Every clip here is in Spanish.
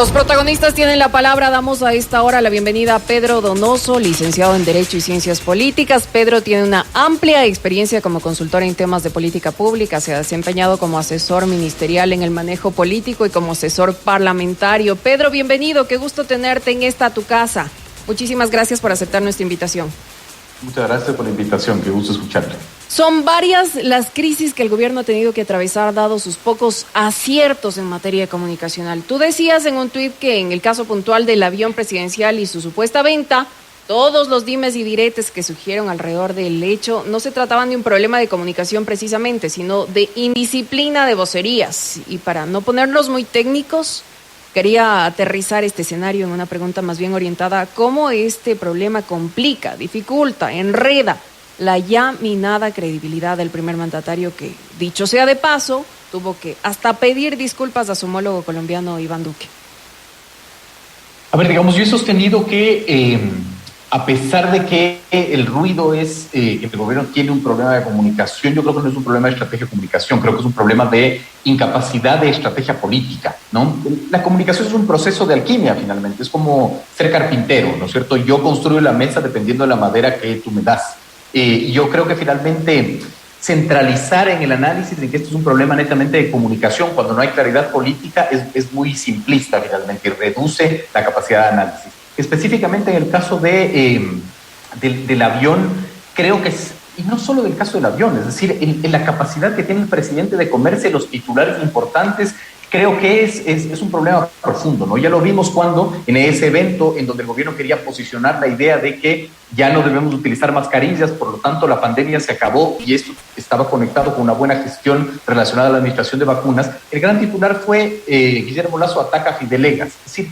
Los protagonistas tienen la palabra. Damos a esta hora la bienvenida a Pedro Donoso, licenciado en Derecho y Ciencias Políticas. Pedro tiene una amplia experiencia como consultor en temas de política pública. Se ha desempeñado como asesor ministerial en el manejo político y como asesor parlamentario. Pedro, bienvenido. Qué gusto tenerte en esta tu casa. Muchísimas gracias por aceptar nuestra invitación. Muchas gracias por la invitación. Qué gusto escucharte. Son varias las crisis que el gobierno ha tenido que atravesar dado sus pocos aciertos en materia comunicacional. Tú decías en un tuit que en el caso puntual del avión presidencial y su supuesta venta, todos los dimes y diretes que surgieron alrededor del hecho no se trataban de un problema de comunicación precisamente, sino de indisciplina de vocerías. Y para no ponernos muy técnicos, quería aterrizar este escenario en una pregunta más bien orientada a cómo este problema complica, dificulta, enreda la ya minada credibilidad del primer mandatario que, dicho sea de paso, tuvo que hasta pedir disculpas a su homólogo colombiano Iván Duque. A ver, digamos, yo he sostenido que a pesar de que el ruido es que el gobierno tiene un problema de comunicación, yo creo que no es un problema de estrategia de comunicación, creo que es un problema de incapacidad de estrategia política, ¿no? La comunicación es un proceso de alquimia, finalmente, es como ser carpintero, ¿no es cierto? Yo construyo la mesa dependiendo de la madera que tú me das. Yo creo que finalmente centralizar en el análisis de que esto es un problema netamente de comunicación cuando no hay claridad política es muy simplista finalmente y reduce la capacidad de análisis. Específicamente en el caso del avión, creo que es, y no solo del caso del avión, es decir, en la capacidad que tiene el presidente de comerse los titulares importantes, creo que es un problema profundo, ¿no? Ya lo vimos cuando en ese evento en donde el gobierno quería posicionar la idea de que ya no debemos utilizar mascarillas, por lo tanto la pandemia se acabó y esto estaba conectado con una buena gestión relacionada a la administración de vacunas. El gran titular fue Guillermo Lasso ataca a Fidelegas. Es decir,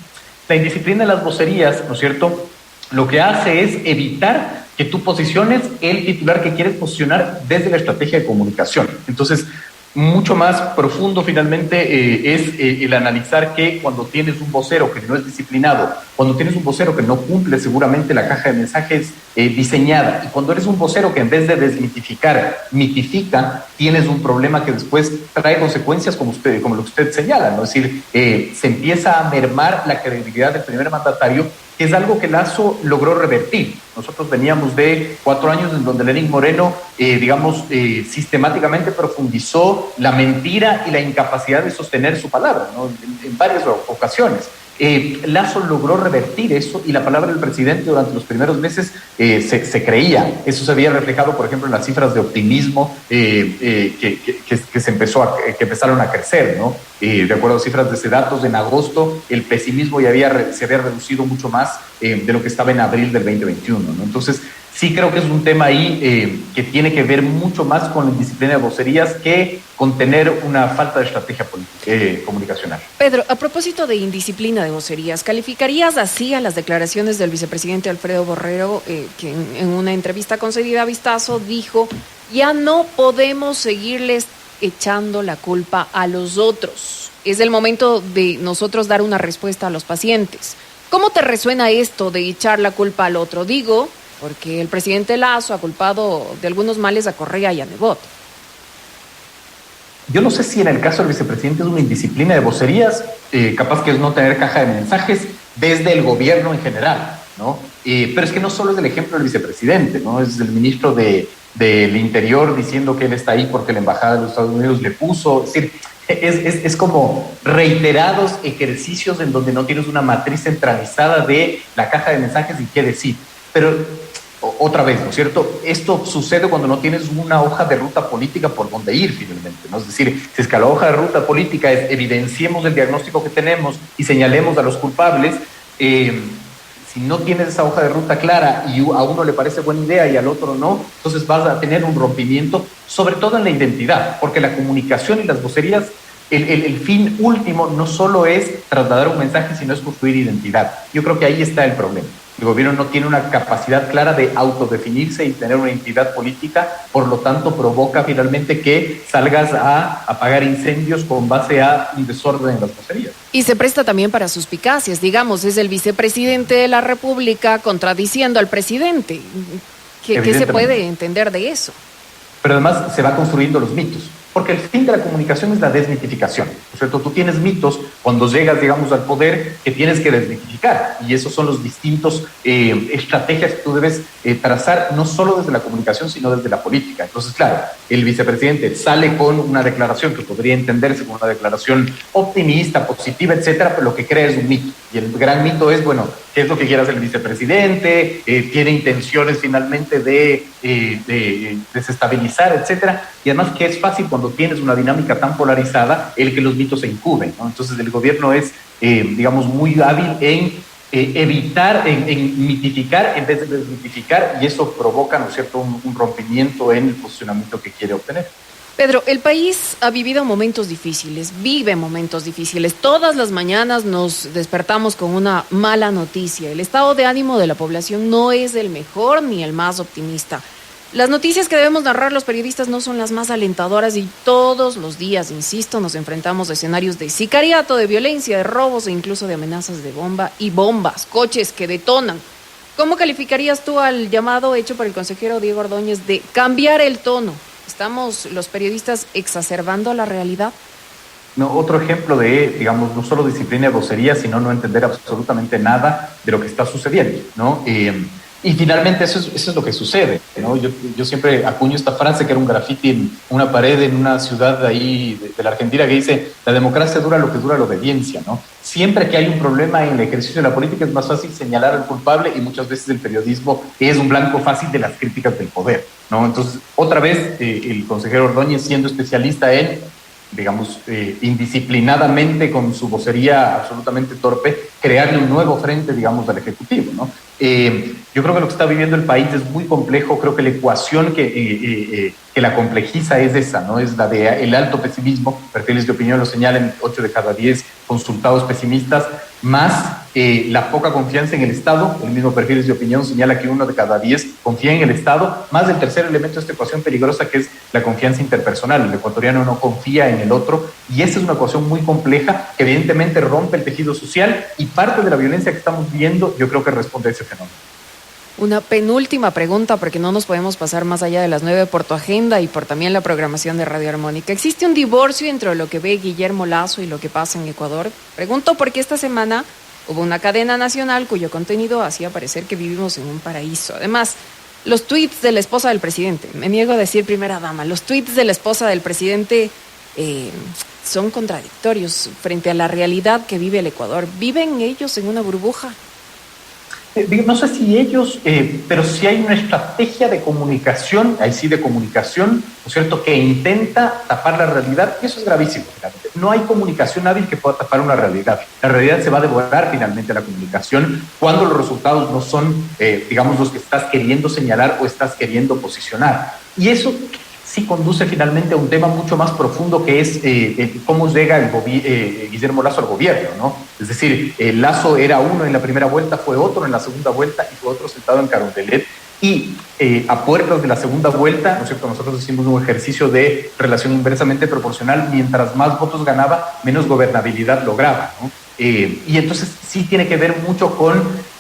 la indisciplina de las vocerías, ¿no es cierto?, lo que hace es evitar que tú posiciones el titular que quieres posicionar desde la estrategia de comunicación. Entonces, mucho más profundo finalmente es el analizar que cuando tienes un vocero que no es disciplinado, cuando tienes un vocero que no cumple seguramente la caja de mensajes diseñada, y cuando eres un vocero que en vez de desmitificar, mitifica, tienes un problema que después trae consecuencias como lo que usted señala, ¿no? Es decir, se empieza a mermar la credibilidad del primer mandatario, que es algo que Lasso logró revertir. Nosotros veníamos de 4 años en donde Lenín Moreno, sistemáticamente profundizó la mentira y la incapacidad de sostener su palabra, ¿no? En varias ocasiones. Lasso logró revertir eso y la palabra del presidente durante los primeros meses se creía. Eso se había reflejado, por ejemplo, en las cifras de optimismo que empezaron a crecer, ¿no? De acuerdo a cifras de Sedatos, en agosto el pesimismo se había reducido mucho más de lo que estaba en abril del 2021, ¿no? Entonces, sí creo que es un tema ahí que tiene que ver mucho más con la disciplina de vocerías que con tener una falta de estrategia comunicacional. Pedro, a propósito de indisciplina de vocerías, ¿calificarías así a las declaraciones del vicepresidente Alfredo Borrero, que en una entrevista concedida a Vistazo dijo: ya no podemos seguirles echando la culpa a los otros? Es el momento de nosotros dar una respuesta a los pacientes. ¿Cómo te resuena esto de echar la culpa al otro? Digo, porque el presidente Lasso ha culpado de algunos males a Correa y a Nebot. Yo no sé si en el caso del vicepresidente es una indisciplina de vocerías, capaz que es no tener caja de mensajes desde el gobierno en general, ¿no? Pero es que no solo es el ejemplo del vicepresidente, ¿no? Es el ministro del Interior diciendo que él está ahí porque la embajada de los Estados Unidos le puso. Es decir, es como reiterados ejercicios en donde no tienes una matriz centralizada de la caja de mensajes y qué decir. Pero otra vez, ¿no es cierto? Esto sucede cuando no tienes una hoja de ruta política por donde ir finalmente, ¿no? Es decir, si es que la hoja de ruta política es evidenciemos el diagnóstico que tenemos y señalemos a los culpables, si no tienes esa hoja de ruta clara y a uno le parece buena idea y al otro no, entonces vas a tener un rompimiento, sobre todo en la identidad, porque la comunicación y las vocerías, el fin último no solo es trasladar un mensaje, sino es construir identidad. Yo creo que ahí está el problema. El gobierno no tiene una capacidad clara de autodefinirse y tener una identidad política, por lo tanto provoca finalmente que salgas a apagar incendios con base a un desorden en las vocerías. Y se presta también para suspicacias, digamos, es el vicepresidente de la República contradiciendo al presidente. ¿Qué se puede entender de eso? Pero además se va construyendo los mitos. Porque el fin de la comunicación es la desmitificación, ¿no es cierto? Tú tienes mitos cuando llegas, digamos, al poder que tienes que desmitificar, y esos son los distintos estrategias que tú debes trazar, no solo desde la comunicación, sino desde la política. Entonces, claro, el vicepresidente sale con una declaración que podría entenderse como una declaración optimista, positiva, etcétera, pero lo que crea es un mito. Y el gran mito es, bueno, ¿qué es lo que quiere hacer el vicepresidente? ¿Tiene intenciones finalmente de desestabilizar, etcétera? Y además que es fácil cuando tienes una dinámica tan polarizada el que los mitos se incuben, ¿no? Entonces el gobierno es, digamos, muy hábil en evitar, en mitificar en vez de desmitificar, y eso provoca, ¿no es cierto?, un rompimiento en el posicionamiento que quiere obtener. Pedro, el país ha vivido momentos difíciles, vive momentos difíciles. Todas las mañanas nos despertamos con una mala noticia. El estado de ánimo de la población no es el mejor ni el más optimista. Las noticias que debemos narrar los periodistas no son las más alentadoras y todos los días, insisto, nos enfrentamos a escenarios de sicariato, de violencia, de robos e incluso de amenazas de bomba y bombas, coches que detonan. ¿Cómo calificarías tú al llamado hecho por el consejero Diego Ordóñez de cambiar el tono? ¿Estamos los periodistas exacerbando la realidad? No, otro ejemplo de, digamos, no solo disciplina de vocería, sino no entender absolutamente nada de lo que está sucediendo, ¿no? Y finalmente eso es lo que sucede, ¿no? Yo siempre acuño esta frase que era un grafiti en una pared en una ciudad de ahí de la Argentina que dice: la democracia dura lo que dura la obediencia, ¿no? Siempre que hay un problema en el ejercicio de la política es más fácil señalar al culpable, y muchas veces el periodismo es un blanco fácil de las críticas del poder, ¿no? Entonces, otra vez, el consejero Ordóñez, siendo especialista en, digamos, indisciplinadamente, con su vocería absolutamente torpe, crearle un nuevo frente, digamos, al Ejecutivo, ¿no? Yo creo que lo que está viviendo el país es muy complejo. Creo que la ecuación que la complejiza es esa, ¿no? Es la de el alto pesimismo. Perfiles de opinión lo señalan: 8 de cada 10 consultados pesimistas, más la poca confianza en el Estado. El mismo Perfiles de opinión señala que 1 de cada 10 confía en el Estado, más el tercer elemento de esta ecuación peligrosa, que es la confianza interpersonal. El ecuatoriano no confía en el otro, y esa es una ecuación muy compleja que evidentemente rompe el tejido social, y parte de la violencia que estamos viendo yo creo que responde a ese fenómeno. Una penúltima pregunta, porque no nos podemos pasar más allá de las 9 por tu agenda y por también la programación de Radio Armónica. ¿Existe un divorcio entre lo que ve Guillermo Lasso y lo que pasa en Ecuador? Pregunto porque esta semana hubo una cadena nacional cuyo contenido hacía parecer que vivimos en un paraíso. Además, los tweets de la esposa del presidente, me niego a decir primera dama, los tweets de la esposa del presidente son contradictorios frente a la realidad que vive el Ecuador. ¿Viven ellos en una burbuja? No sé si ellos, pero sí hay una estrategia de comunicación, ahí sí de comunicación, ¿no es cierto?, que intenta tapar la realidad, y eso es gravísimo. Finalmente. No hay comunicación hábil que pueda tapar una realidad. La realidad se va a devorar finalmente a la comunicación cuando los resultados no son, digamos, los que estás queriendo señalar o estás queriendo posicionar. Y eso sí conduce finalmente a un tema mucho más profundo, que es cómo llega Guillermo Lasso al gobierno, ¿no? Es decir, Lasso era uno en la primera vuelta, fue otro en la segunda vuelta y fue otro sentado en Carondelet. Y a puertas de la segunda vuelta, ¿no es cierto?, nosotros hicimos un ejercicio de relación inversamente proporcional. Mientras más votos ganaba, menos gobernabilidad lograba, ¿no? Y entonces sí tiene que ver mucho con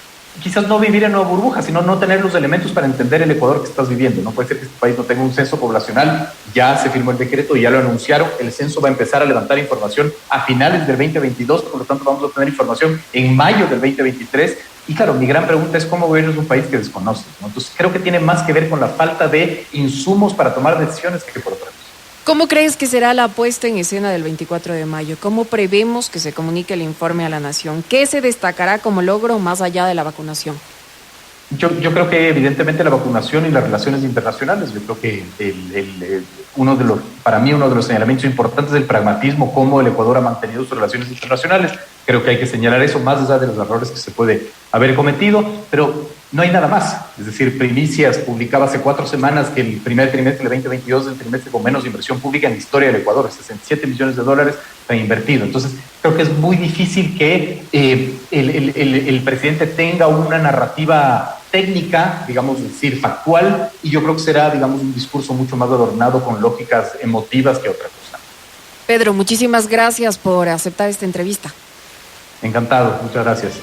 quizás no vivir en una burbuja, sino no tener los elementos para entender el Ecuador que estás viviendo. No puede ser que este país no tenga un censo poblacional. Ya se firmó el decreto y ya lo anunciaron. El censo va a empezar a levantar información a finales del 2022, por lo tanto vamos a obtener información en mayo del 2023. Y claro, mi gran pregunta es cómo gobierno es un país que desconoce, ¿no? Entonces creo que tiene más que ver con la falta de insumos para tomar decisiones que por otra cosa. ¿Cómo crees que será la puesta en escena del 24 de mayo? ¿Cómo prevemos que se comunique el informe a la nación? ¿Qué se destacará como logro más allá de la vacunación? Yo creo que evidentemente la vacunación y las relaciones internacionales. Yo creo que para mí uno de los señalamientos importantes del pragmatismo, cómo el Ecuador ha mantenido sus relaciones internacionales. Creo que hay que señalar eso, más allá de los errores que se puede haber cometido, pero no hay nada más. Es decir, Primicias publicaba hace 4 semanas que el primer trimestre del 2022 es el trimestre con menos inversión pública en la historia del Ecuador. $67 millones se han invertido. Entonces, creo que es muy difícil que el presidente tenga una narrativa técnica, digamos, es decir, factual, y yo creo que será, digamos, un discurso mucho más adornado con lógicas emotivas que otra cosa. Pedro, muchísimas gracias por aceptar esta entrevista. Encantado, muchas gracias.